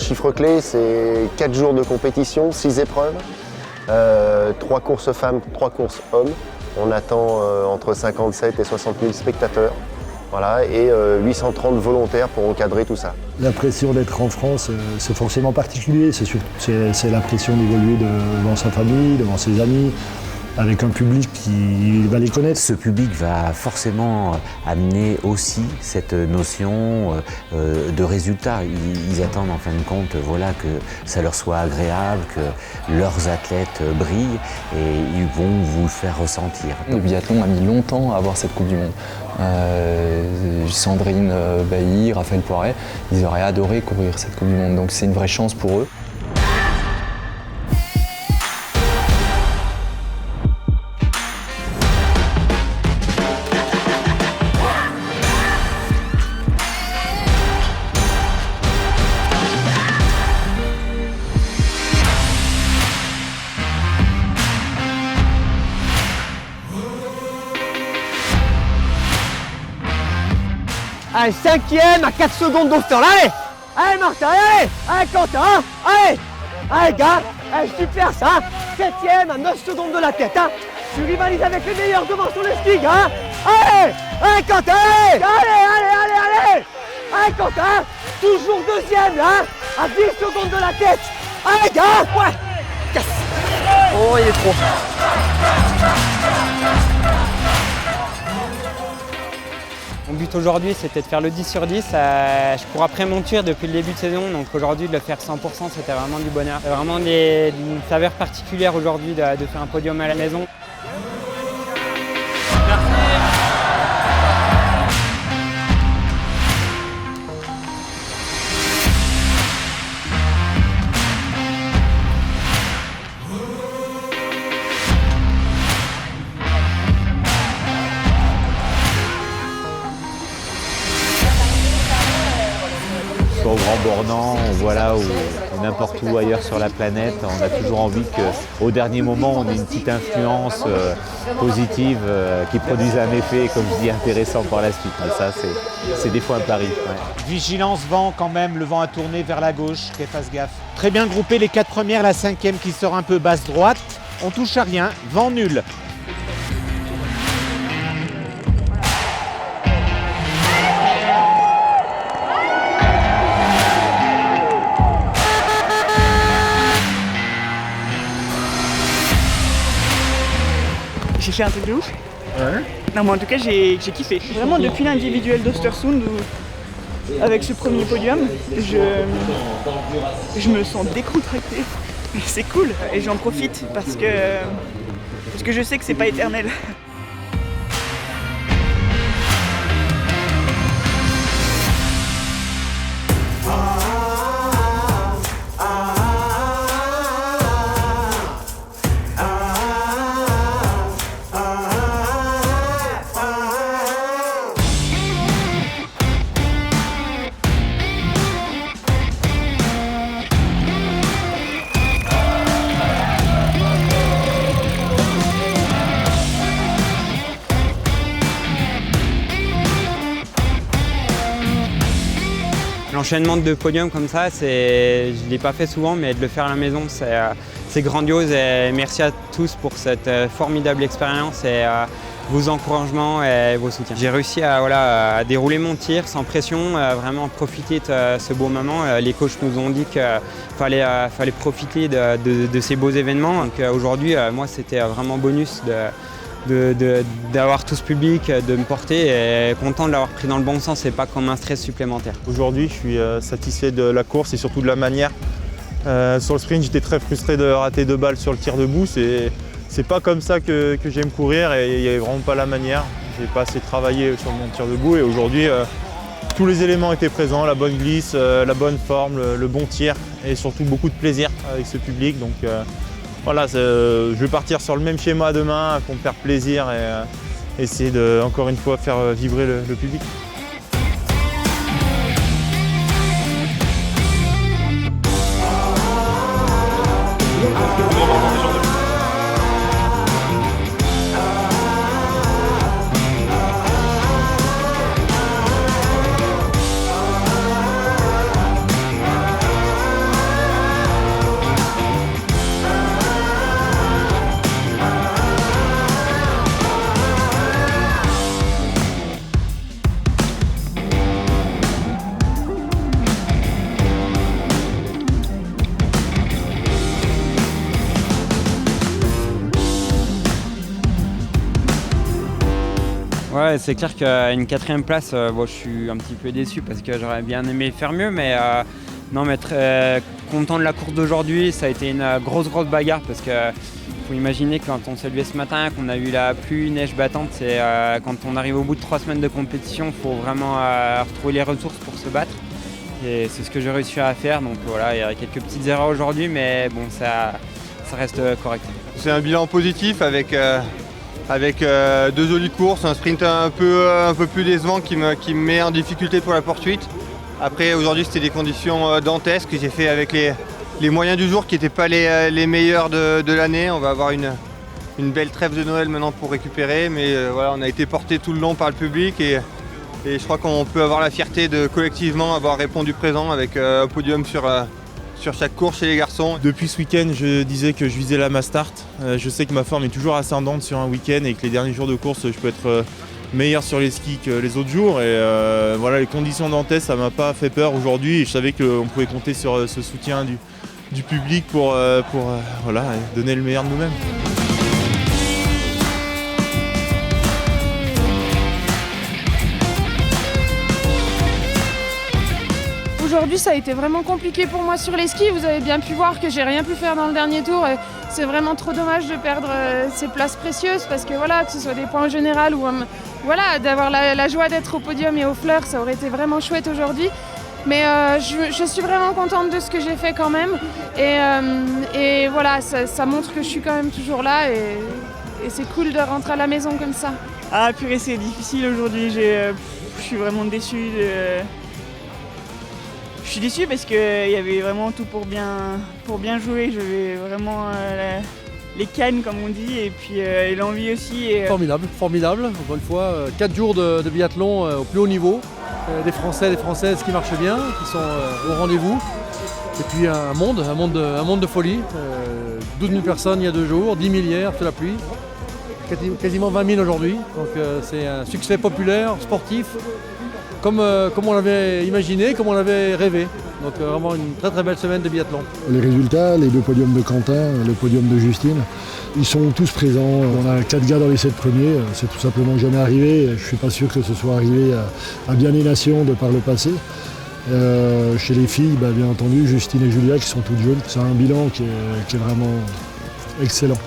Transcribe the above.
chiffre clé, c'est 4 jours de compétition, 6 épreuves, 3 courses femmes, 3 courses hommes. On attend entre 57 et 60 000 spectateurs. Voilà, et 830 volontaires pour encadrer tout ça. L'impression d'être en France, c'est forcément particulier. C'est l'impression d'évoluer devant sa famille, devant ses amis, avec un public qui va les connaître. Ce public va forcément amener aussi cette notion de résultat. Ils attendent en fin de compte voilà, que ça leur soit agréable, que leurs athlètes brillent et ils vont vous le faire ressentir. Le biathlon a mis longtemps à avoir cette Coupe du Monde. Sandrine Bailly, Raphaël Poiret, ils auraient adoré courir cette Coupe du Monde, donc c'est une vraie chance pour eux. Allez, 5e à 4 secondes d'Auster, allez. Allez Martin, allez. Allez Quentin, allez. Allez gars, allez, super ça. 7e à 9 secondes de la tête, hein. Tu rivalises avec les meilleurs devant sur le ski, hein. Allez. Allez Quentin, allez. Allez. Allez Quentin, toujours 2e là, à 10 secondes de la tête. Allez gars. Ouais. Yes. Oh, il est trop. Mon but aujourd'hui, c'était de faire le 10 sur 10. Je cours après mon tir depuis le début de saison, donc aujourd'hui de le faire 100%, c'était vraiment du bonheur. C'est vraiment une saveur particulière aujourd'hui de faire un podium à la maison. Au Grand Bornand, voilà, ou n'importe où ailleurs sur la planète, on a toujours envie qu'au dernier moment, on ait une petite influence positive qui produise un effet, comme je dis, intéressant par la suite. Mais ça, c'est des fois un pari. Ouais. Vigilance vent quand même, le vent a tourné vers la gauche, qu'elle fasse gaffe. Très bien groupé, les 4 premières, la 5e qui sort un peu basse droite. On touche à rien, vent nul. J'ai fait un truc de ouf. Ouais. Non, mais en tout cas, j'ai kiffé. Vraiment, depuis l'individuel d'Östersund, avec ce premier podium, je me sens décontractée. C'est cool et j'en profite parce que je sais que c'est pas éternel. L'enchaînement de 2 podiums comme ça, je ne l'ai pas fait souvent, mais de le faire à la maison, c'est grandiose. Et merci à tous pour cette formidable expérience et vos encouragements et vos soutiens. J'ai réussi à dérouler mon tir sans pression, vraiment profiter de ce beau moment. Les coachs nous ont dit qu'il fallait profiter de ces beaux événements. Donc aujourd'hui, moi, c'était vraiment bonus d'avoir tout ce public, de me porter et content de l'avoir pris dans le bon sens et pas comme un stress supplémentaire. Aujourd'hui, je suis satisfait de la course et surtout de la manière. Sur le sprint, j'étais très frustré de rater 2 balles sur le tir debout. C'est pas comme ça que j'aime courir et il n'y avait vraiment pas la manière. J'ai pas assez travaillé sur mon tir debout et aujourd'hui, tous les éléments étaient présents, la bonne glisse, la bonne forme, le bon tir et surtout beaucoup de plaisir avec ce public. Donc, voilà, je vais partir sur le même schéma demain pour me faire plaisir et essayer de, encore une fois, faire vibrer le public. Ouais, c'est clair qu'une 4e place, bon, je suis un petit peu déçu parce que j'aurais bien aimé faire mieux, mais non, mais très content de la course d'aujourd'hui. Ça a été une grosse bagarre parce que faut imaginer que quand on s'est levé ce matin, qu'on a eu la pluie, neige battante, c'est quand on arrive au bout de 3 semaines de compétition, il faut vraiment retrouver les ressources pour se battre. Et c'est ce que j'ai réussi à faire. Donc voilà, il y a quelques petites erreurs aujourd'hui, mais bon, ça reste correct. C'est un bilan positif avec 2 jolies courses, un sprint un peu plus décevant qui me met en difficulté pour la poursuite. Après, aujourd'hui, c'était des conditions dantesques que j'ai fait avec les moyens du jour qui n'étaient pas les meilleurs de l'année. On va avoir une belle trêve de Noël maintenant pour récupérer, mais voilà, on a été porté tout le long par le public et je crois qu'on peut avoir la fierté de collectivement avoir répondu présent avec un podium sur chaque course chez les garçons. Depuis ce week-end, je disais que je visais la Mastart. Je sais que ma forme est toujours ascendante sur un week-end et que les derniers jours de course, je peux être meilleur sur les skis que les autres jours. Et voilà, les conditions dantesques, ça m'a pas fait peur aujourd'hui. Et je savais qu'on pouvait compter sur ce soutien du public pour voilà, donner le meilleur de nous-mêmes. Aujourd'hui, ça a été vraiment compliqué pour moi sur les skis. Vous avez bien pu voir que j'ai rien pu faire dans le dernier tour. C'est vraiment trop dommage de perdre ces places précieuses parce que voilà, que ce soit des points en général ou voilà, d'avoir la joie d'être au podium et aux fleurs, ça aurait été vraiment chouette aujourd'hui. Mais je suis vraiment contente de ce que j'ai fait quand même. Et voilà, ça montre que je suis quand même toujours là et c'est cool de rentrer à la maison comme ça. Ah purée, c'est difficile aujourd'hui. Je suis vraiment déçue. Je suis déçu parce qu'il y avait vraiment tout pour bien jouer. J'avais vraiment les cannes comme on dit et puis l'envie aussi. Formidable. Encore une fois, 4 jours de biathlon au plus haut niveau. Des Français, des Françaises qui marchent bien, qui sont au rendez-vous. Et puis un monde de folie. 12 000 personnes il y a 2 jours, 10 000 hier sous la pluie. Quasiment 20 000 aujourd'hui. Donc c'est un succès populaire, sportif. Comme on l'avait imaginé, comme on l'avait rêvé. Donc vraiment une très belle semaine de biathlon. Les résultats, les 2 podiums de Quentin, le podium de Justine, ils sont tous présents. On a 4 gars dans les 7 premiers, c'est tout simplement jamais arrivé. Je ne suis pas sûr que ce soit arrivé à bien des nations de par le passé. Chez les filles, bien entendu, Justine et Julia qui sont toutes jeunes. C'est un bilan qui est vraiment excellent.